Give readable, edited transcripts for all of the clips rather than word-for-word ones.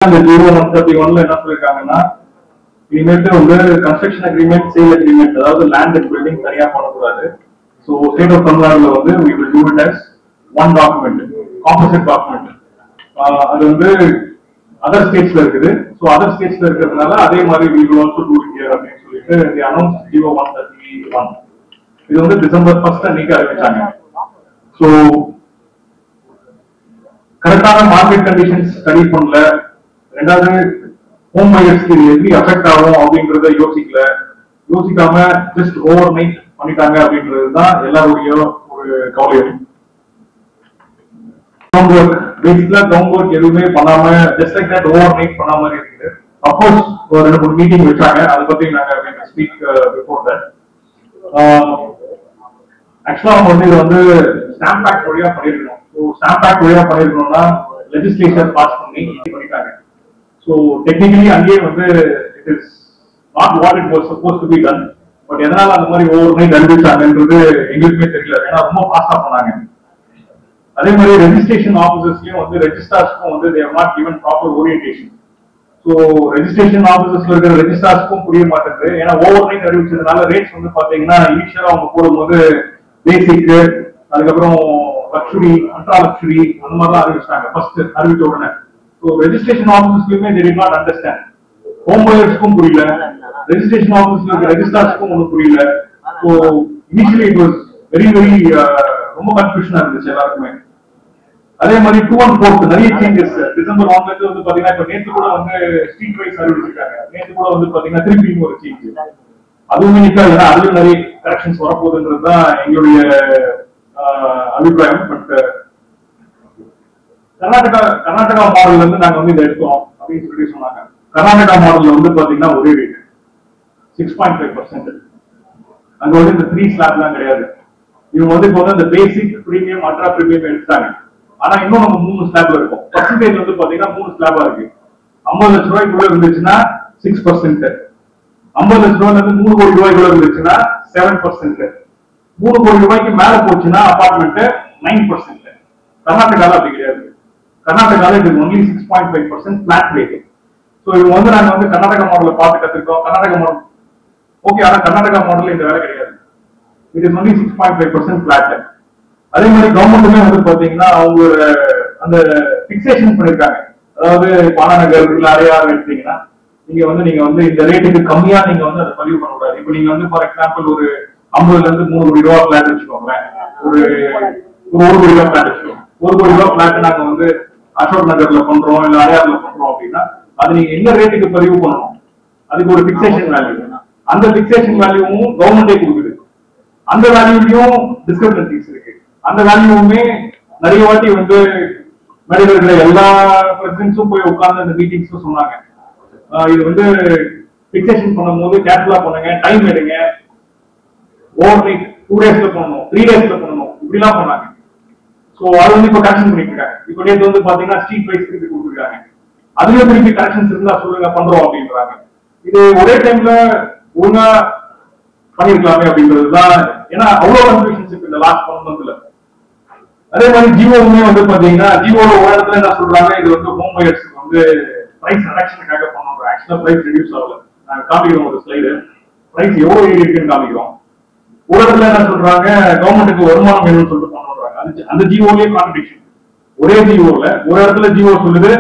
அந்த 0131 என்ன சொல்லிருக்காங்கன்னா, இனிமேட்டு வந்து கன்ஸ்ட்ரக்ஷன் அக்ரிமெண்ட், சேல் அக்ரிமெண்ட், அதாவது லேண்ட் அண்ட் பில்டிங் தனியா பண்ணக்கூடாது. ஸோ ஸ்டேட் ஆஃப் தமிழ்நாடுல வந்து we will do it as one document, composite document. அது வந்து அதர் ஸ்டேட்ஸ்ல இருக்குது. ஸோ அதர் ஸ்டேட்ஸ்ல இருக்கிறதுனால அதே மாதிரி we will also do it here அப்படின்னு சொல்லிட்டு they announced 0131. இது வந்து டிசம்பர் 1 அன்னைக்கு அறிவிச்சாங்க. ஸோ கரெக்டான மார்க்கெட் கண்டிஷன்ஸ் ஸ்டடி பண்ணல. ரெண்டாவது ஹோம் பையர்ஸ்க்கு இது எப்படி அஃபெக்ட் ஆகும் அப்படின்றத யோசிக்காம ஜஸ்ட் ஓவர் நைட் பண்ணிட்டாங்க அப்படின்றது தான் எல்லாருடைய ஒரு கவலையும். பேசிக்கலா கிரவுண்ட் ஒர்க் எதுவுமே பண்ணாம just like that over night பண்ண மாதிரி இருக்குது. அப்கோர்ஸ் ஒரு 2-3 மீட்டிங் வச்சாங்க, அதை பத்தி நாங்க ஸ்பீக் பிஃபோர் தட். ஆக்சுவலா அவங்க வந்து இது வந்து ஸ்டாம்ப் ஆக்ட் வழியா பண்ணிருக்கணும். ஸோ ஸ்டாம்ப் ஆக்ட் வழியா பண்ணிருக்கணும்னா லெஜிஸ்லேச்சர் பாஸ் பண்ணிட்டாங்க. ஸோ டெக்னிக்கலி அங்கேயே வந்து it is not what it was suppose to be done. But எதனால அந்த மாதிரி ஓவர் நைட் அறிவிச்சாங்கன்றது எங்களுக்குமே தெரியல. ஏன்னா ரொம்ப ஃபாஸ்டா பண்ணாங்க. அதே மாதிரி ரெஜிஸ்ட்ரேஷன் ஆபீசர்ஸ்லயும் வந்து ரெஜிஸ்ட்ரார்ஸ்க்கும் வந்து they have not given proper orientation. So registration ஆபீசர்ஸ்ல இருக்கிற ரெஜிஸ்ட்ரார்ஸ்க்கும் புரிய மாட்டேங்குது. ஏன்னா ஓவர் நைட் அறிவிச்சதுனால ரேட்ஸ் வந்து பாத்தீங்கன்னா இனிஷியலா அவங்க போடும்போது பேசிக், அதுக்கப்புறம் லக்ஸுரி, அல்ட்ரா லக்ஸுரி அந்த மாதிரிலாம் அறிவிச்சாங்க ஃபர்ஸ்ட் அறிவிச்ச உடனே. ஸோ ரெஜிஸ்ட்ரேஷன் ஆபீசர்ஸ்லயுமே they did not understand. Home பையர்ஸ்க்கும் புரியல, ரெஜிஸ்ட்ரேஷன் ஆபீஸ்ல இருக்க ரெஜிஸ்ட்ரார்ஸ்க்கும் ஒன்றும் புரியல. So initially it was very ரொம்ப கன்ஃபியூஷனா இருந்துச்சு எல்லாருக்குமே. அதே மாதிரி 2 and 4 நிறைய சேஞ்சஸ் டிசம்பர் 1 இருந்து வந்து பாத்தீங்கன்னா இப்ப நேத்து கூட வந்து ஸ்ட்ரீட் வைஸ் அறிவிச்சிருக்காங்க. நேத்து கூட வந்து பாத்தீங்கன்னா திருப்பியும் ஒரு சேஞ்ச், அதுவுமே நிக்காது. அதுலயும் நிறைய கரெக்ஷன்ஸ் வரப்போகுதுன்றதுதான் எங்களுடைய அபிப்பிராயம். பட் கர்நாடகா மாடல்ல இருந்து நாங்க வந்து இதை எடுத்தோம் அப்படின்னு சொல்லி சொன்னாங்க. கர்நாடகா மாடல்ல வந்து பாத்தீங்கன்னா ஒரே ரேட் 6.5%. அங்க வந்து இந்த 3 ஸ்லாப்லாம் கிடையாது. இவங்க வந்து இப்போ வந்து இந்த பேசிக், பிரீமியம், அல்ட்ரா பிரீமியம் எடுத்தாங்க. ஆனா இன்னும் நம்ம 3 ஸ்லாப்ல இருக்கும். பர்சன்டேஜ் வந்து பாத்தீங்கன்னா 3 ஸ்லாபா இருக்கு. 50 லட்சம் ரூபாய்க்குள்ள இருந்துச்சுன்னா 6%, 50 லட்சம் ரூபாய்ல இருந்து 3 கோடி ரூபாய்க்குள்ள இருந்துச்சுன்னா 7%, 3 கோடி ரூபாய்க்கு மேல போச்சுன்னா அபார்ட்மெண்ட் 9%. கர்நாடகால அப்படி கிடையாது. கர்நாடகால இது ஒன்லி 6.5% பிளாட் ரேட். ஸோ இவங்க வந்து நாங்க வந்து கர்நாடகா மாடல பார்த்து கத்துக்கிட்டோம். கர்நாடகா மாடல் ஓகே, ஆனா கர்நாடகா மாடல் இந்த வேலை கிடையாது. It is only 6.5% flat. அதே மாதிரி கவர்மெண்ட்டுமே வந்து பாத்தீங்கன்னா அவங்க அந்த பிக்சேஷன் பண்ணிருக்காங்க. அதாவது பானாநகர் இல்ல அடையாறு எடுத்தீங்கன்னா நீங்க வந்து இந்த ரேட்டுக்கு கம்மியா நீங்க வந்து அதை பதிவு பண்ணக்கூடாது. இப்போ நீங்க வந்து ஃபார் எக்ஸாம்பிள் ஒரு 50ல இருந்து 3 கோடி ரூபாய் பிளாட் வச்சுக்கோங்களேன். ஒரு 1 கோடி ரூபாய் பிளாட் வச்சுக்கோங்க. 1 கோடி ரூபாய் பிளாட் நாங்க வந்து அசோக் நகர்ல பண்றோம் இல்ல அடையாறுல பண்றோம் அப்படின்னா அது நீங்க என்ன ரேட்டுக்கு பதிவு பண்ணணும், அதுக்கு ஒரு பிக்சேஷன் வேல்யூ. அந்த பிக்சேஷன் வேல்யூவும் கவர்மெண்டே கொடுக்குது. அந்த வேல்யூலயும் டிஸ்கிரிபன்சிஸ் இருக்கு. அந்த வேல்யூவுமே நிறைய வாட்டி வந்து மேடைகள் எல்லா பிரசிடென்ட்ஸும் போய் உட்கார்ந்து அந்த மீட்டிங்ஸ் சொன்னாங்க. இது வந்து பிக்சேஷன் பண்ணும்போது கேர்ஃபுல்லா பண்ணுங்க, டைம் எடுங்க, ஓவர் நைட் 2 டேஸ்ல பண்ணணும், 3 டேஸ்ல பண்ணணும், இப்படிலாம் பண்ணாங்க. ஸோ அது வந்து இப்போ கரெக்ஷன் பண்ணிட்டு இருக்காங்க. இப்போ நேற்று வந்து பாத்தீங்கன்னா ஸ்ட்ரீட் வைஸ் திருப்பி கொடுத்துருக்காங்க. அதுலயே திருப்பி கரெக்ஷன்ஸ் இருந்தா சொல்லுங்க பண்றோம் அப்படின்றாங்க. இது ஒரே டைம்ல ஒழுங்கா பண்ணிருக்கலாமே அப்படின்றதுதான். ஏன்னா அவ்வளவு கன்ஃபியூஷன்ஸ் இந்த லாஸ்ட் 1 மந்த்ல. அதே மாதிரி ஜியோவுமே வந்து பாத்தீங்கன்னா ஜியோல ஒரு இடத்துல என்ன சொல்றாங்க, இது வந்து ஹோம் பையர்ஸ்க்கு வந்து பிரைஸ் ரிடக்ஷனுக்காக பண்ணணும். ஆக்சுவலா பிரைஸ் ரெடியூஸ் ஆகல. நாங்க காமிக்கிறோம் ஒரு ஸ்லைடு, பிரைஸ் எவ்வளவு ஏறி இருக்குன்னு காமிக்கிறோம். ஒரு இடத்துல என்ன சொல்றாங்க, கவர்மெண்ட்டுக்கு வருமானம் வேணும்னு சொல்லிட்டு பண்ணுறாங்க. அந்த ஜியோலயே கான்ட்ரடிக்ஷன். ஒரே ஜியோல ஒரு இடத்துல ஜியோ சொல்லுது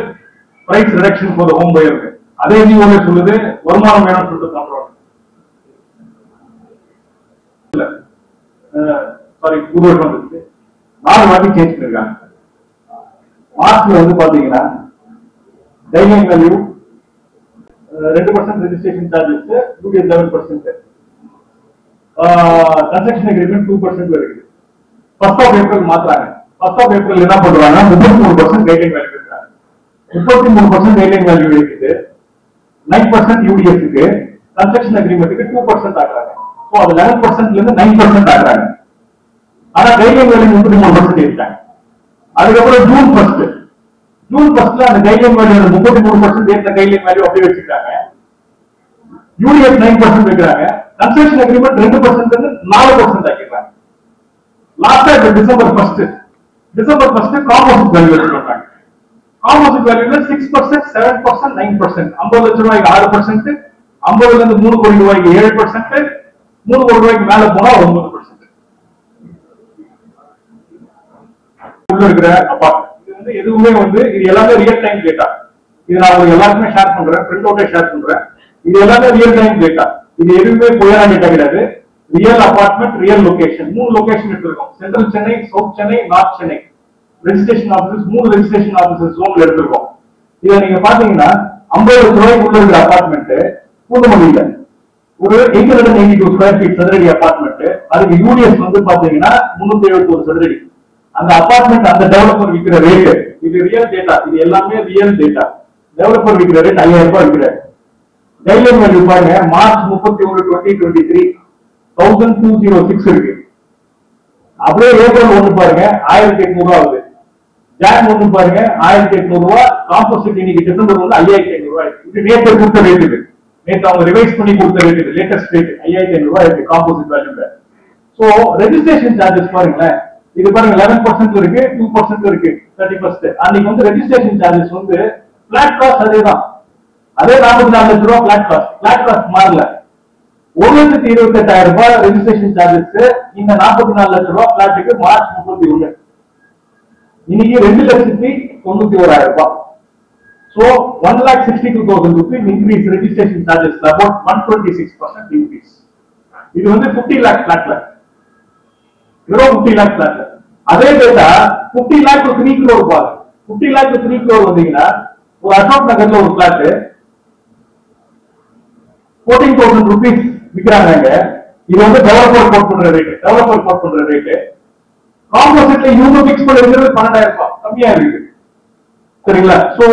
price reduction for the home buyer, அதே ஜியோல சொல்லுது வருமானம் வேணும்னு சொல்லிட்டு பண்றாங்க. சாரி, புது வருஷம் வந்துச்சு. 4 வாட்டி சேஞ்ச் பண்ணிருக்காங்க. மார்ச்ல வந்து பாத்தீங்கன்னா dining value 2% registration charges, UDS 11%, construction agreement 2% இருக்கு. 1st of April மாத்துறாங்க. 1st of April என்ன பண்றாங்க, 33% கைட்லைன் வேல்யூ எடுக்கிறாங்க. 33% கைட்லைன் வேல்யூ இருக்குது. 9% யூடிஎஸ் க்கு, கன்ஸ்ட்ரக்ஷன் அக்ரிமெண்ட்டுக்கு 2% ஆக்குறாங்க. சோ அது 11%ல இருந்து 9% ஆக்குறாங்க. ஆனா கைட்லைன் வேல்யூ 33% ஏறிட்டாங்க. அதுக்கப்புறம் ஜூன் 1ல அந்த கைட்லைன் வேல்யூ 33% ஏற்ற கைட்லைன் வேல்யூ அப்படியே வச்சிருக்காங்க. யூடிஎஸ் 9% வைக்கிறாங்க. கன்ஸ்ட்ரக்ஷன் அக்ரிமெண்ட் 2% இருந்து 4% ஆக்கிடுறாங்க. லாஸ்டா இப்ப டிசம்பர் 1 காம்போசிட் வேல்யூ வச்சுட்டாங்க. ஆப்போசிட் வேல்யூல 6%, 7%, 9%. 50 லட்சம் ரூபாய்க்கு 6%, 50ல இருந்து 3 கோடி ரூபாய்க்கு 7%, 3 கோடி ரூபாய்க்கு மேல போனா 9%. உள்ள இருக்கிற அபார்ட்மெண்ட் இது வந்து எதுவுமே வந்து இது எல்லாமே ரியல் டைம் டேட்டா. இது நான் உங்களுக்கு எல்லாருக்குமே ஷேர் பண்றேன், பிரிண்ட் அவுட்டே ஷேர் பண்றேன். இது எல்லாமே ரியல் டைம் டேட்டா. இது எதுவுமே பொய்யான டேட்டா கிடையாது. Real apartment, real location. 3 location எடுத்திருக்கோம். Central Chennai, south Chennai, north Chennai. Registration offices 3 registration offices ஜோன்ல எடுத்திருக்கோம். இத நீங்க பாத்தீங்கன்னா 50 லட்சம் ரூபாய்க்கு உள்ள இருக்கிற அபார்ட்மெண்ட் பூந்தமல்லியில ஒரு 882 ஸ்கொயர் ஃபீட் சதுரடி அபார்ட்மெண்ட். அதுக்கு யூடிஎஸ் வந்து பாத்தீங்கன்னா 371 சதுரடி. அந்த அபார்ட்மெண்ட் அந்த டெவலப்பர் விற்கிற ரேட் இது ரியல் டேட்டா. இது எல்லாமே ரியல் டேட்டா. டெவலப்பர் விற்கிற ரேட் 5000 ரூபாய் விற்கிறார். கைட்லைன் வேல்யூ பாருங்க, மார்ச் 31, 2023 1206 இருக்கு. அப்படியே ஏப்ரல் 1 பாருங்க 1800 ரூபாய் ஆகுது. ஜான் 1 பாருங்க 1800 ரூபாய். காம்போசிட் இன்னைக்கு டிசம்பர் 1 5500 ரூபாய். இது நேற்று கொடுத்த ரேட். இது நேற்று அவங்க ரிவைஸ் பண்ணி கொடுத்த ரேட். இது லேட்டஸ்ட் ரேட் 5500 ரூபாய் இருக்கு காம்போசிட் வேல்யூல. சோ ரெஜிஸ்ட்ரேஷன் சார்ஜஸ் பாருங்களேன். இது பாருங்க 11% இருக்கு, 2% இருக்கு 31st. அன்னைக்கு வந்து ரெஜிஸ்ட்ரேஷன் சார்ஜஸ் வந்து பிளாட் காஸ்ட் அதேதான். அதே 44 லட்சம் ரூபாய் பிளாட் காஸ்ட். பிளாட் காஸ்ட் மாறல. 1,28,000 ரூபாய் ரெஜிஸ்ட்ரேஷன் சார்ஜஸ் இந்த 44 லட்சம் ரூபாய் பிளாட்டுக்கு மார்ச் 31. இன்னைக்கு 2,91,000 ரூபாய். So 1,62,000 rupees increase registration charges, about 126% increase. இது வந்து 50 lakh பிளாட்ல. வெறும் 50 lakh பிளாட்ல. அதே டேட்டா 50 lakh to 3 crore பாருங்க. 50 lakh to 3 crore வந்தீங்கன்னா ஒரு அசோக் நகர்ல ஒரு பிளாட் 14,000 rupees விக்கிறாங்க. இது வந்து டெவலப்பர் கோட் பண்ற ரேட். டெவலப்பர் கோட் பண்ற ரேட். காம்போசிட்ல இவங்க பிக்ஸ் பண்ணிருக்கிறது 12,000 ரூபாய் கம்மியா இருக்கு. சரிங்களா? சோ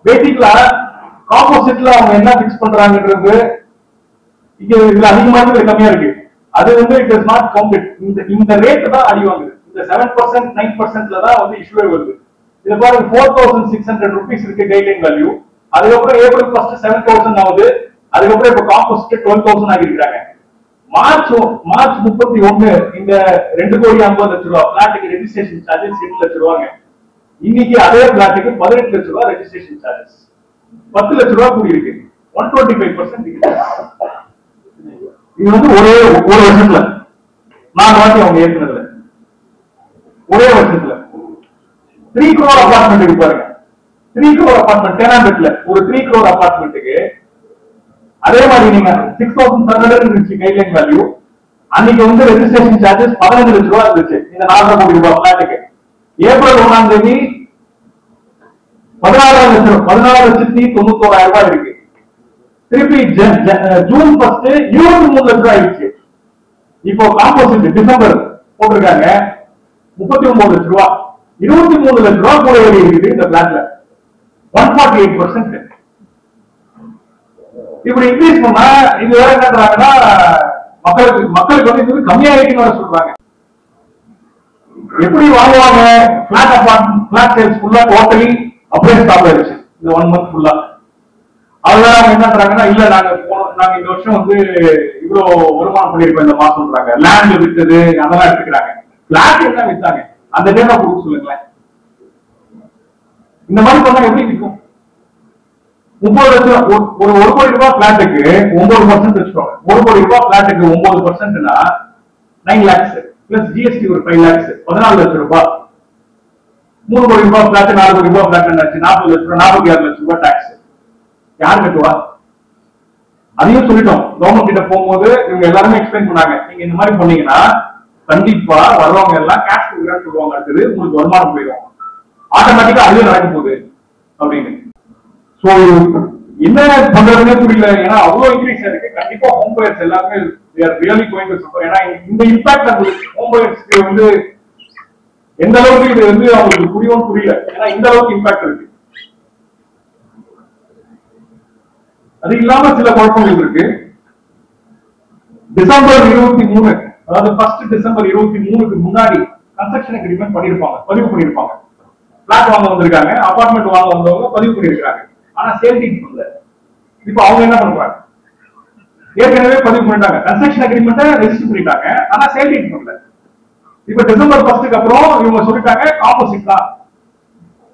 பேசிக்கலா காம்போசிட்ல அவங்க என்ன பிக்ஸ் பண்றாங்கன்றது இங்க இதுல அதிகமா இருக்கு, கம்மியா இருக்கு. அது வந்து இட் இஸ் நாட் கவுண்டட். இந்த ரேட் தான் அடி வாங்குது. இந்த 7%, 9%ல தான் வந்து இஷ்யூவே வருது. இது பாருங்க 4,600 rupees இருக்கு கைட்லைன் வேல்யூ. அதுக்கப்புறம் ஏப்ரல் 1 7,000 ஆகுது. அதுக்கப்புறம் இப்ப காம்போசிட் 12,000 ஆகிருக்காங்க. மார்ச் 31 இந்த 2,50,00,000 ரூபாய் பிளாட்டுக்கு ரெஜிஸ்ட்ரேஷன் சார்ஜஸ் 8 லட்சம் ரூபாங்க. இன்னைக்கு அதே பிளாட்டுக்கு 18 லட்சம் ரூபாய் ரெஜிஸ்ட்ரேஷன் சார்ஜஸ். 10 லட்சம் ரூபாய் கூடி இருக்கு. 125% இது வந்து ஒரே ஒரு வருஷத்துல 4 வாட்டி அவங்க ஏத்துனதுல ஒரே வருஷத்துல 3 crore அபார்ட்மெண்ட் பாருங்க. 3 crore அபார்ட்மெண்ட் டெனாம்பெட்ல ஒரு 3 crore அபார்ட்மெண்ட்டுக்கு அதே மாதிரி நீங்க 6,700 இருந்துச்சு கைட்லைன் வேல்யூ. அன்னைக்கு வந்து ரெஜிஸ்ட்ரேஷன் சார்ஜஸ் 15 லட்சம் ரூபாய் இருந்துச்சு இந்த 4 கோடி ரூபாய் பிளாட்டுக்கு. ஏப்ரல் 1ஆம் தேதி 16,91,000 ரூபாய் இருக்கு. திருப்பி ஜூன் 1 23 லட்சம் ரூபாய் ஆயிடுச்சு. இப்போ காம்போசிட் டிசம்பர் போட்டிருக்காங்க 39 லட்சம் ரூபாய். 23 லட்சம் ரூபாய் கூட ஏறி இருக்குது இந்த பிளாட்ல. 148%. இப்படி இன்க்ரீஸ் பண்ணா இது வேற என்ன பண்றாங்கன்னா மக்களுக்கு வந்து இது கம்மியாயிட்டுன்னு வர சொல்றாங்க. எப்படி வாங்குவாங்க? பிளாட் அபார்ட்மெண்ட் பிளாட் சேல்ஸ் ஃபுல்லா டோட்டலி அப்படியே ஸ்டாப் ஆயிடுச்சு இந்த 1 month ஃபுல்லா. அதனால அவங்க என்ன பண்றாங்கன்னா இல்ல நாங்க இந்த வருஷம் வந்து இவ்வளவு வருமானம் பண்ணிருக்கோம் இந்த மாசம் சொல்றாங்க. லேண்ட் வித்தது அதெல்லாம் எடுத்துக்கிறாங்க. பிளாட் என்ன வித்தாங்க அந்த டேட்டா கொடுக்க சொல்லுங்களேன். இந்த மாதிரி பண்ணா எப்படி இருக்கும்? 30 லட்சம் ஒரு 1 கோடி ரூபாய் பிளாட்டுக்கு 9% வச்சுக்கோங்க. 1 கோடி ரூபாய் பிளாட்டுக்கு 9%னா 9 lakhs பிளஸ் ஜிஎஸ்டி ஒரு 5 lakhs 14 லட்சம் ரூபாய். 3 கோடி ரூபாய் பிளாட் 4 கோடி ரூபாய் பிளாட் என்னாச்சு? 40 லட்சம் ரூபாய் 46 லட்சம் ரூபாய் டாக்ஸ். யார் கட்டுவா? அதையும் சொல்லிட்டோம். கவர்மெண்ட் கிட்ட போகும்போது இவங்க எல்லாருமே எக்ஸ்பிளைன் பண்ணாங்க. நீங்க இந்த மாதிரி பண்ணீங்கன்னா கண்டிப்பா வர்றவங்க எல்லாம் கேஷ் கொடுக்குறான்னு சொல்லுவாங்க. அடுத்தது உங்களுக்கு வருமானம் போயிடும். ஆட்டோமேட்டிக்கா அதுவே நடக்க போகுது அப்படின்னு. சோ என்ன பண்றதுன்னே புரியல. ஏன்னா அவ்வளவு இன்க்ரீஸ் இருக்கு. கண்டிப்பா ஹோம் பயர்ஸ் எல்லாருமே ரியலி கோயிங் டு சஃபர். ஏன்னா இந்த இம்பாக்ட் அவங்களுக்கு ஹோம் பயர்ஸ்க்கு வந்து எந்த அளவுக்கு இது வந்து அவங்களுக்கு புரியும்னு புரியல. ஏன்னா இந்த அளவுக்கு இம்பாக்ட் இருக்கு. அது இல்லாம சில குழப்பங்கள் இருக்கு. டிசம்பர் 23 அதாவது 1 டிசம்பர் 23க்கு முன்னாடி கன்ஸ்ட்ரக்ஷன் அக்ரிமெண்ட் பண்ணிருப்பாங்க, பதிவு பண்ணிருப்பாங்க. பிளாட் வாங்க வந்திருக்காங்க, அபார்ட்மெண்ட் வாங்க வந்தவங்க பதிவு பண்ணிருக்காங்க. ஆனா சேல் டீட் பண்ணல. இப்போ அவங்க என்ன பண்றாங்க? ஏற்கனவே பதிவு பண்ணிட்டாங்க, கன்ஸ்ட்ரக்ஷன் அக்ரிமெண்ட்டை ரெஜிஸ்டர் பண்ணிட்டாங்க, ஆனா சேல் டீட் பண்ணல. இப்ப டிசம்பர் 1க்கு அப்புறம் இவங்க சொல்லிட்டாங்க காம்போசிட் தான்.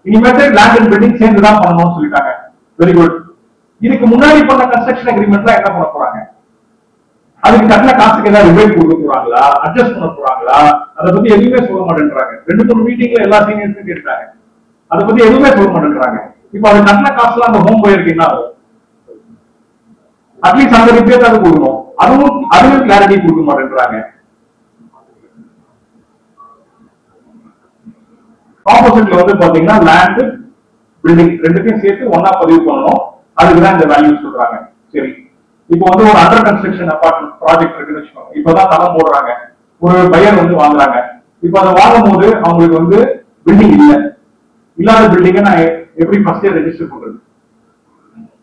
இனிமேட்டு லேண்ட் அண்ட் பில்டிங் சேர்ந்து தான் பண்ணணும்னு சொல்லிட்டாங்க. Very good. இதுக்கு முன்னாடி பண்ண கன்ஸ்ட்ரக்ஷன் அக்ரிமெண்ட்லாம் என்ன பண்ண போறாங்க? அதுக்கு கட்டின காசுக்கு ஏதாவது ரிபேட் கொடுக்க போறாங்களா, அட்ஜஸ்ட் பண்ண போறாங்களா? அதை பத்தி எதுவுமே சொல்ல மாட்டேன்றாங்க. 2-3 மீட்டிங்ல எல்லா சீனியர்ஸும் கேட்டாங்க, அதை பத்தி எதுவுமே சொல்ல மாட்டேன்றாங்க. இப்ப அது கட்டின காசுலாம் அந்த ஹோம் பையருக்கு என்ன ஆகும்? அட்லீஸ்ட் அந்த ரிப்பேர் அது கொடுக்கணும். அதுவும் கிளாரிட்டி கொடுக்க மாட்டேன்றாங்க. ஆப்போசிட்ல வந்து பாத்தீங்கன்னா லேண்ட் பில்டிங் ரெண்டுத்தையும் சேர்த்து ஒன்னா பதிவு பண்ணணும். அதுக்குதான் இந்த வேல்யூ சொல்றாங்க. சரி, இப்போ வந்து ஒரு அண்டர் கன்ஸ்ட்ரக்ஷன் அபார்ட்மெண்ட் ப்ராஜெக்ட் இருக்குன்னு வச்சுக்கோங்க. இப்பதான் தளம் போடுறாங்க, ஒரு பையர் வந்து வாங்குறாங்க. இப்ப அதை வாங்கும் போது அவங்களுக்கு வந்து பில்டிங் இல்லாத பில்டிங்கை நான் எப்படி ஃபர்ஸ்டே ரெஜிஸ்டர் பண்றது?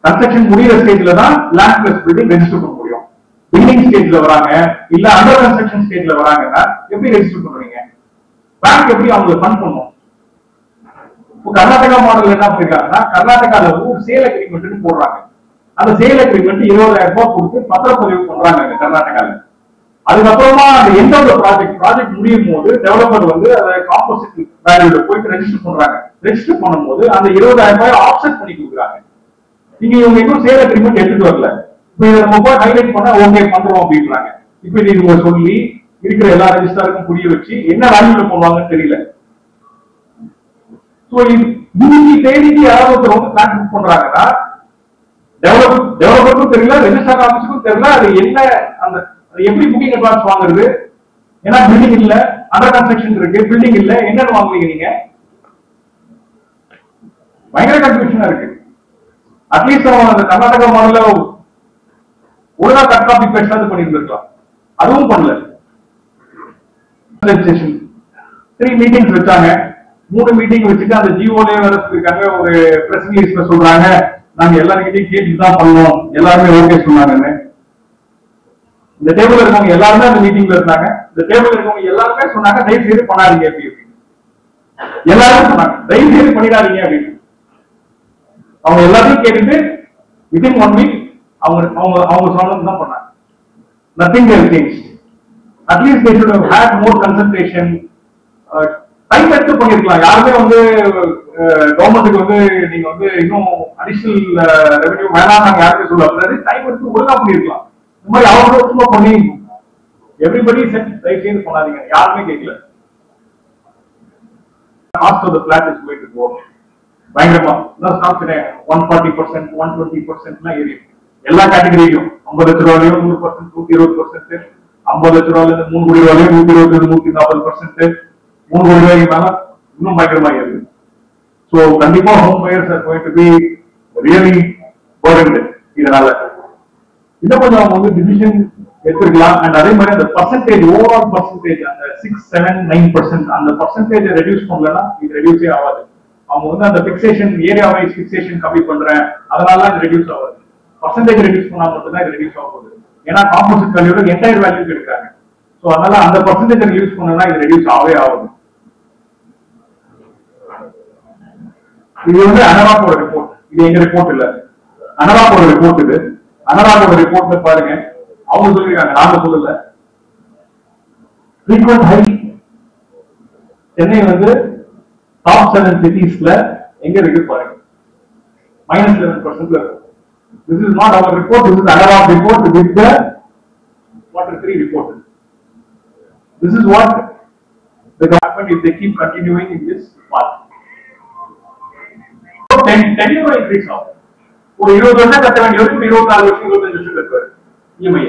கன்ஸ்ட்ரக்ஷன் முடிகிற ஸ்டேஜ்ல தான் லேண்ட் பிளஸ் பில்டிங் ரெஜிஸ்டர் பண்ண முடியும். பில்டிங் ஸ்டேஜ்ல வராங்க, இல்ல அண்டர் கன்ஸ்ட்ரக்ஷன் ஸ்டேஜ்ல வராங்கன்னா எப்படி ரெஜிஸ்டர் பண்றீங்க? பேங்க் எப்படி அவங்களுக்கு ஃபண்ட் பண்ணும்? இப்போ கர்நாடகா மாடல் என்ன பண்ணிருக்காங்கன்னா, கர்நாடகால ஒரு சேல் அக்ரிமெண்ட் போடுறாங்க. அந்த சேல் அக்ரிமெண்ட் 20,000 ரூபாய் கொடுத்து பத்திரப்பதிவு பண்றாங்க கர்நாடகால. அதுக்கப்புறமா அந்த எண்ட் ஆஃப் ப்ராஜெக்ட் முடியும் போது டெவலப்பர் வந்து அதை காம்போசிட் வேல்யூல போயிட்டு ரெஜிஸ்டர் பண்றாங்க. ரெஜிஸ்டர் பண்ணும்போது அந்த 20,000 ரூபாய் ஆஃப்செட் பண்ணி கொடுக்குறாங்க. நீங்க இவங்க இன்னும் சேல் அக்ரிமெண்ட் எடுத்துட்டு வரல. இப்ப இதை நம்ம போய் ஹைலைட் பண்ணா ஓகே பண்றோம் அப்படின்றாங்க. இப்ப இது இவங்க சொல்லி இருக்கிற எல்லா ரெஜிஸ்டருக்கும் புரிய வச்சு என்ன வேல்யூல போடுவாங்கன்னு தெரியல. இன்னைக்கு தேதிக்கு யாராவது ஒருத்தர் வந்து பிளான் புக் பண்றாங்கன்னா டெவலப்பருக்கும் தெரியல, ரெஜிஸ்டர் ஆபீஸுக்கும் தெரியல அது என்ன, அந்த எப்படி புக்கிங் அட்வான்ஸ் வாங்குறது? ஏன்னா பில்டிங் இல்ல, அண்டர் கன்ஸ்ட்ரக்ஷன் இருக்கு, பில்டிங் இல்ல, என்னன்னு வாங்குவீங்க நீங்க? பயங்கர கன்ஃபியூஷனா இருக்கு. அட்லீஸ்ட் அவங்க அந்த கர்நாடகா மாடல்ல ஒழுங்கா கட் காப்பி பேஸ்ட் பண்ணிருந்திருக்கலாம். அதுவும் பண்ணல. 3 மீட்டிங்ஸ் வச்சாங்க. 3 மீட்டிங் வச்சுட்டு அந்த ஜிஓலே வர சொல்லிருக்காங்க. ஒரு பிரஸ் ரிலீஸ்ல சொல்றாங்க, நாங்க எல்லாருக்கிட்டையும் கேட்டு தான் பண்ணோம், எல்லாருமே ஓகே சொன்னாங்கன்னு. இந்த டேபிள் இருக்கவங்க எல்லாருமே அந்த மீட்டிங்ல இருந்தாங்க. இந்த டேபிள் இருக்கவங்க எல்லாருமே சொன்னாங்க தயவு செய்து பண்ணாதீங்க அப்படின்னு. எல்லாரும் சொன்னாங்க தயவு செய்து பண்ணிடாதீங்க அப்படின்னு. அவங்க எல்லாத்தையும் கேட்டுட்டு வித்தின் 1 வீக் அவங்க சொன்னது தான் பண்ணாங்க. Nothing has changed. At least they should have had more consultation. Time எடுத்து பண்ணிருக்கலாம். யாருமே வந்து கவர்மெண்ட்டுக்கு வந்து நீங்க வந்து இன்னும் அடிஷனல் ரெவென்யூ வேணாம் நாங்க யாருமே சொல்லக்கூடாது. டைம் எடுத்து ஒழுங்கா பண்ணிருக்கலாம். இந்த மாதிரி அவசரமா பண்ணி எவ்ரிபடி செட் தயவு செய்து பண்ணாதீங்க, யாருமே கேட்கல. Cost of the flat is going to go பயங்கரமா. நான் சாப்பிட்டேன் 140%, 120% ஏறி எல்லா கேட்டகரியிலும் 50 லட்ச ரூபாயிலும் 100%, 120%, 50 லட்ச ரூபாயில இருந்து 3 கோடி ரூபாயிலும் 120, 140%, 3 கோடி ரூபாய்க்கு மேல இன்னும் பயங்கரமா ஏறுது. சோ கண்டிப்பா home buyers are going to be really burdened. இதனால இன்னும் கொஞ்சம் அவங்க வந்து டிசிஷன் எடுத்துக்கலாம். அண்ட் அதே மாதிரி அந்த பர்சன்டேஜ், ஓவரால் பர்சன்டேஜ் அந்த 6, 7, 9% அந்த பர்சன்டேஜ் ரெடியூஸ் பண்ணலன்னா இது ரெடியூஸே ஆகாது. அவங்க வந்து அந்த பிக்சேஷன், ஏரியா வைஸ் பிக்சேஷன் கம்மி பண்றேன் அதனால இது ரெடியூஸ் ஆகாது. பர்சன்டேஜ் ரெடியூஸ் பண்ணா மட்டும்தான் இது ரெடியூஸ் ஆக போகுது. ஏன்னா காம்போசிட் வேல்யூட என்டையர் வேல்யூ எடுக்காங்க. சோ அதனால அந்த பர்சன்டேஜ் ரெடியூஸ் பண்ணா இது ரெடியூஸ் ஆகவே ஆகுது. இது வந்து அனராக்கோட ரிப்போர்ட். இது எங்க ரிப்போர்ட் இல்ல, அனராக்கோட ரிப்போர்ட். இது அனராக்கோட ரிப்போர்ட்ல பாருங்க, அவங்க சொல்லிருக்காங்க, நாங்க சொல்லல. frequent high சென்னை வந்து டாப் 7 சிட்டிஸ்ல எங்க இருக்கு பாருங்க, -11% இருக்கு. This is not our report, this is ANARAC report with the quarter 3 report. This is what will happen if they keep continuing in this path. 10 year increase ஆகும். ஒரு 20 வருஷம் கட்ட வேண்டியது 24 வருஷம் 25 வருஷம் கட்டுவார் EMI.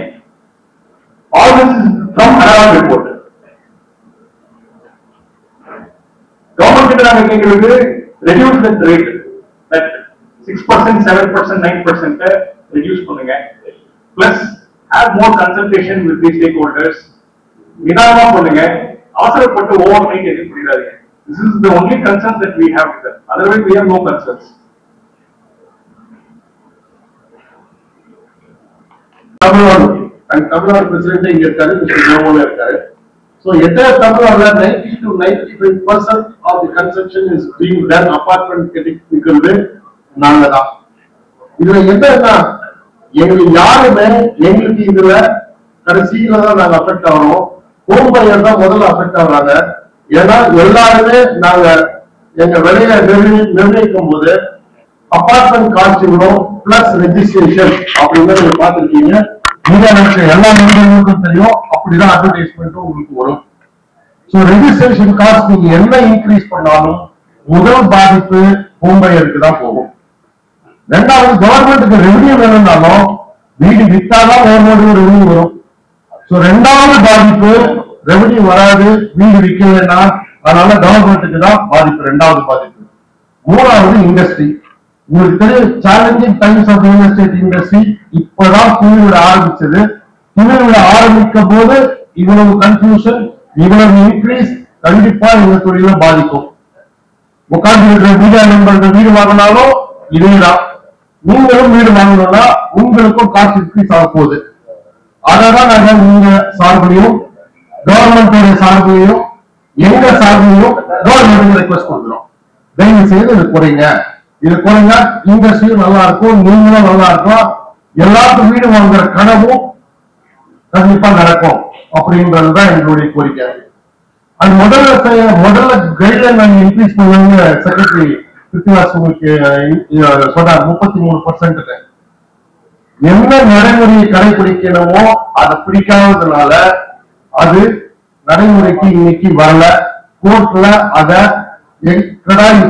All this is from ANARAC report. Government கிட்ட நாங்க கேக்குறது reduce the rate that 6%, 7%, 9% reduce பண்ணுங்க. Plus have more consultation with the stakeholders. நிதானமா பண்ணுங்க, அவசரப்பட்டு ஓவர் நைட் எதுவும் பண்ணிடாதீங்க. This is the only concern that we have with them. Otherwise we have no concerns. Tamil Nadu president இங்க இருக்காரு, மிஸ்டர் ஜோமோல இருக்காரு. So entire தமிழ்நாடுல 90 to 95% of the construction is being done apartment கட்டிக்கிறது நாங்க தான். இதுல என்னன்னா எங்களுக்கு யாருமே எங்களுக்கு இதுல கடைசியில தான் நாங்க அஃபெக்ட் ஆகிறோம். ஹோம் பையர் தான் முதல்ல அஃபெக்ட் ஆகுறாங்க. ஏன்னா எல்லாருமே நாங்க எங்க விலையை நிர்ணயிக்கும் போது அபார்ட்மெண்ட் காஸ்ட் இவ்வளோ பிளஸ் ரெஜிஸ்ட்ரேஷன் அப்படின்னு நீங்க பார்த்துருக்கீங்க. எல்லா நண்பர்களுக்கும் தெரியும், அப்படிதான் அட்வர்டைஸ்மெண்ட்டும் உங்களுக்கு வரும். ஸோ ரெஜிஸ்ட்ரேஷன் காஸ்ட் நீங்க என்ன இன்க்ரீஸ் பண்ணாலும் முதல் பாதிப்பு மும்பையருக்கு தான் போகும். ரெண்டாவது, கவர்மெண்ட்டுக்கு ரெவன்யூ வேணும்னாலும் வீடு வித்தாதான் கவர்மெண்ட்டுக்கு ரெவன்யூ வரும். ஸோ ரெண்டாவது பாதிப்பு ரெவன்யூ வராது, வீடு விற்கலன்னா, அதனால கவர்மெண்ட்டுக்கு தான் பாதிப்பு, ரெண்டாவது பாதிப்பு. மூணாவது இண்டஸ்ட்ரி. உங்களுக்கு தெரியும், challenging times of real estate industry இப்பதான் துணிவிட ஆரம்பிச்சது. துணிவிட ஆரம்பிக்கும் போது இவ்வளவு கன்ஃபியூஷன், இவ்வளவு இன்க்ரீஸ் கண்டிப்பா இந்த தொழிலை பாதிக்கும். உட்கார்ந்து இருக்கிற மீடியா நண்பர்கள் வீடு வாங்கினாலும் இதேதான், நீங்களும் வீடு வாங்கணும்னா உங்களுக்கும் காசு இன்க்ரீஸ் ஆக போகுது. அதான் நாங்க நீங்க சார்பிலையும் கவர்மெண்டோட சார்பிலையும் எங்க சார்பிலையும் கவர்மெண்ட் ரெக்வஸ்ட் கொடுக்குறோம். தயவு செய்து இது குறைங்க, இது குறைங்க, இண்டஸ்ட்ரியும் நல்லா இருக்கும், நீங்களும் நல்லா இருக்கும், எல்லாருக்கும் வீடு வாங்குற கனவும் கண்டிப்பா நடக்கும் அப்படின்றதுதான் எங்களுடைய கோரிக்கை. அது முதல்ல கைட்லைன் நாங்க இன்க்ரீஸ் பண்ணுவாங்க. செக்ரட்டரி கிருத்திவாஸ் உங்களுக்கு சொன்னார் 33%. என்ன நடைமுறையை கடைபிடிக்கணுமோ அதை பிடிக்காததுனால அது நடைமுறைக்கு இன்னைக்கு வரல. கோர்ட்ல அத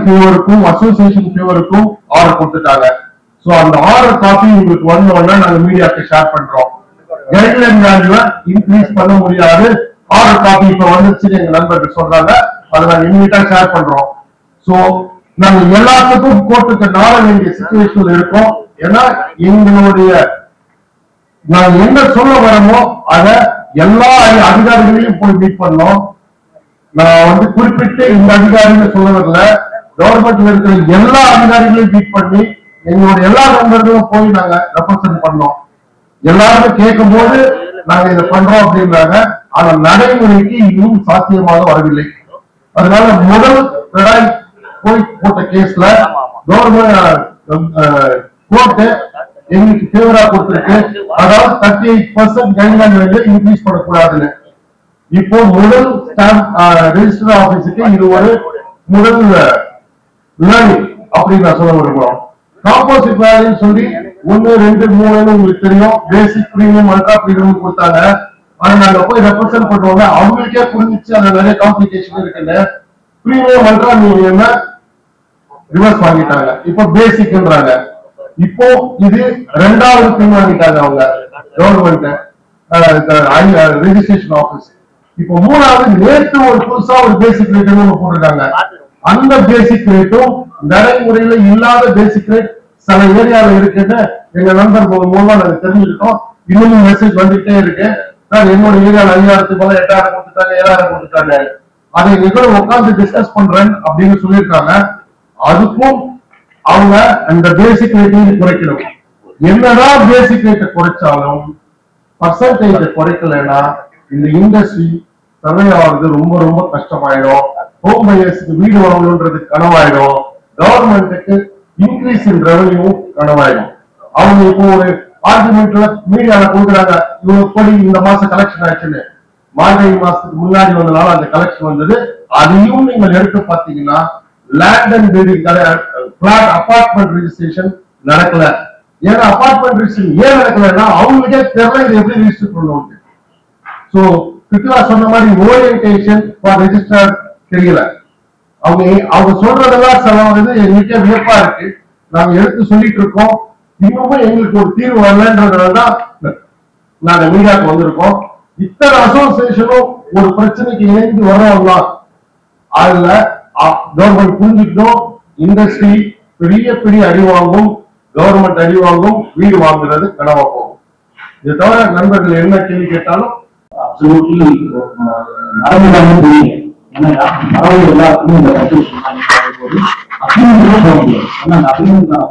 ஃபேவருக்கும் அசோசியேஷன் ஃபேவருக்கும் ஆர்டர் கொடுத்துட்டாங்க. சோ அந்த ஆர்டர் காப்பி உங்களுக்கு வந்தோம்னா நாங்க மீடியாக்கு ஷேர் பண்றோம். கைட்லைன் வேல்யூவை இன்க்ரீஸ் பண்ண முடியாது, ஆர்டர் காப்பி இப்ப வந்துச்சு எங்க நண்பர்கள் சொல்றாங்க, அதை நாங்க இமீடியட்டா ஷேர் பண்றோம். சோ நாங்க எல்லாத்துக்கும் கோர்ட்டுக்கு நாட வேண்டிய சிச்சுவேஷன் இருக்கோம். ஏன்னா எங்களுடைய நாங்க என்ன சொல்ல வரமோ அத எல்லா அதிகாரிகளையும் போய் மீட் பண்ணோம். நான் குறிப்பிட்டு இந்த அதிகாரிகள் சொல்ல வரல, கவர்மெண்ட்ல இருக்கிற எல்லா அதிகாரிகளையும் மீட் பண்ணி எங்களுடைய எல்லா நண்பர்களும் போய் நாங்க ரெப்ரசென்ட் பண்ணோம். எல்லாருமே கேட்கும் போது நாங்க இதை பண்றோம் அப்படின்றாங்க. ஆனா நடைமுறைக்கு இன்னும் சாத்தியமாக வரவில்லை. அதனால முதல் போய் போட்ட கேஸ்ல கவர்மெண்ட் கோர்ட்டு எங்களுக்கு ஃபேவரா கொடுத்திருக்கு. அதாவது 38% கைட்லைன் வேல்யூ இன்க்ரீஸ் பண்ணக்கூடாதுன்னு. இப்போ முதல் ரெஜிஸ்டர் ஆபீஸுக்கு இது ஒரு முதல் லேர்னிங் அப்படின்னு நான் சொல்ல விரும்புறோம். காம்போசிட் வேல்யூன்னு சொல்லி 1, 2, 3 உங்களுக்கு தெரியும். பேசிக் பிரீமியம், அல்ட்ரா பிரீமியம் கொடுத்தாங்க. ஆனா நாங்க போய் ரெப்ரசென்ட் பண்ணுவோம், அவங்களுக்கே புரிஞ்சிச்சு அதுல நிறைய காம்ப்ளிகேஷன் இருக்குன்னு. பிரீமியம், அல்ட்ரா பிரீமியம் ரிவர்ஸ் வாங்கிட்டாங்க, இப்போ பேசிக்ன்றாங்க. இப்போ இது ரெண்டாவது பின் வாங்கிட்டாங்க அவங்க கவர்மெண்ட் ரெஜிஸ்ட்ரேஷன் ஆபீஸ். இப்போ மூணாவது நேற்று ஒரு புதுசா ஒரு பேசிக் ரேட் போட்டிருக்காங்க. அந்த பேசிக் ரேட்டும் நடைமுறையில இல்லாத பேசிக் ரேட் சில ஏரியாவில் இருக்குன்னு எங்க நண்பர்கள் மூலமா நாங்க தெரிஞ்சுக்கிட்டோம். இன்னும் மெசேஜ் வந்துட்டே இருக்கு. என்னோட ஏரியாவில் 5000 போல 8000 கொடுத்துட்டாங்க, 7000 கொடுத்துட்டாங்க. அதை எங்க உட்காந்து டிஸ்கஸ் பண்றேன் அப்படின்னு சொல்லியிருக்காங்க. அதுக்கும் அவங்க அந்த பேசிக் ரேட்டையும் குறைக்கணும். என்னதான் பேசிக் ரேட்டை குறைச்சாலும் பர்சன்டேஜ் குறைக்கலன்னா இந்த இண்டஸ்ட்ரி சர்வே ஆகுறது ரொம்ப ரொம்ப கஷ்டமாயிடும். ஹோம் பையர்ஸ்க்கு வீடு வாங்கணுன்றது கனவாயிடும். கவர்மெண்ட்டுக்கு இன்க்ரீஸ் இன் ரெவன்யூ கனவாயிடும். அவங்க இப்போ ஒரு ஆர்குமெண்ட்ல மீடியால கொடுக்குறாங்க, இவ்வளவு கோடி இந்த மாசம் கலெக்ஷன் ஆச்சுன்னு. மார்கழி மாசத்துக்கு முன்னாடி வந்தனால அந்த கலெக்ஷன் வந்தது. அதையும் நீங்கள் எடுத்து பாத்தீங்கன்னா land and building flat apartment registration நடக்கல. ஏன்னா அபார்ட்மெண்ட் ரெஜிஸ்ட்ரேஷன் ஏன் நடக்கலன்னா அவங்களுக்கே தெரியல இது எப்படி ரெஜிஸ்டர் பண்ணுவாங்க. சோ கிருத்திகா சொன்ன மாதிரி ஓரியன்டேஷன் ஃபார் ரெஜிஸ்டர் தெரியல. அவங்க சொல்றதெல்லாம் சில வந்து எங்களுக்கே வியப்பா இருக்கு. நாங்க எடுத்து சொல்லிட்டு இருக்கோம், இன்னுமே எங்களுக்கு ஒரு தீர்வு வரலன்றதுனாலதான் நாங்க மீடியாவுக்கு வந்திருக்கோம். இத்தனை அசோசியேஷனும் ஒரு பிரச்சனைக்கு இணைந்து வரவங்க அதுல கவர்மெண்ட் புரிஞ்சுக்கணும். இண்டஸ்ட்ரி பெரிய பெரிய அடி வாங்கும், கவர்மெண்ட் அடி வாங்கும், வீடு வாங்குறது கனவா போகும். இதை தவிர நண்பர்கள் என்ன கேள்வி கேட்டாலும்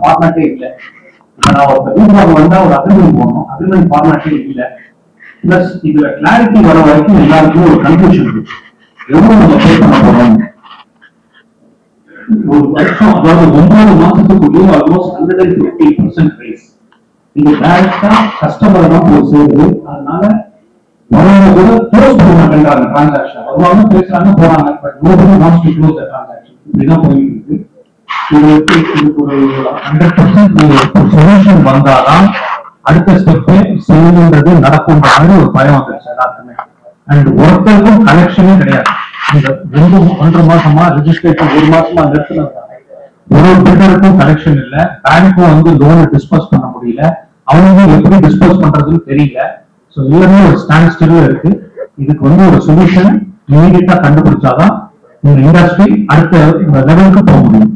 ஃபார்மேட்டே இல்லை. நான் ஒரு வீடு வந்தா ஒரு அக்ரிமெண்ட் போடணும், அக்ரிமெண்ட் ஃபார்மேட்டே இல்லை. பிளஸ் இதுல கிளாரிட்டி வர வரைக்கும் எல்லாருக்கும் ஒரு கன்ஃபியூஷன் இருக்கு. எவ்வளவு நம்ம பே பண்ண போறோம், ஒரு வருஷம் அதாவது 9 மாசத்துக்குள்ளே ஆல்மோஸ்ட் 150% ரைஸ். நீங்க டைரக்டா கஸ்டமர் தான் போய் சேருது. அதனால வரவங்க கூட க்ளோஸ் பண்ண மாட்டேங்கிறாங்க டிரான்சாக்ஷன். வருவாங்க, பேசுறாங்க, போறாங்க. But nobody wants to close the transaction. இப்படிதான் போயிட்டு இருக்கு. இதுக்கு ஒரு 100% சொல்யூஷன் வந்தாதான் அடுத்த ஸ்டெப் செய்யுன்றது நடக்கும்ன்ற மாதிரி ஒரு பயம் வந்துருச்சு எல்லாருக்குமே. அண்ட் ஒருத்தருக்கும் கலெக்ஷனே கிடையாது. இந்த 1.5 மாசமா ரெஜிஸ்ட்ரேஷன் 1 மாசமா நிறுத்தினது. ஒரு பில்டருக்கும் கலெக்ஷன் இல்ல, பேங்க்கும் வந்து லோனை டிஸ்போஸ் பண்ண முடியல, அவங்க எப்படி டிஸ்போஸ் பண்றதுன்னு தெரியல. ஸோ எல்லாமே ஒரு ஸ்டாண்ட் ஸ்டில்ல இருக்கு. இதுக்கு வந்து ஒரு சொல்யூஷன் இமீடியட்டா கண்டுபிடிச்சாதான் இந்த இண்டஸ்ட்ரி அடுத்த லெவலுக்கு போக முடியும்.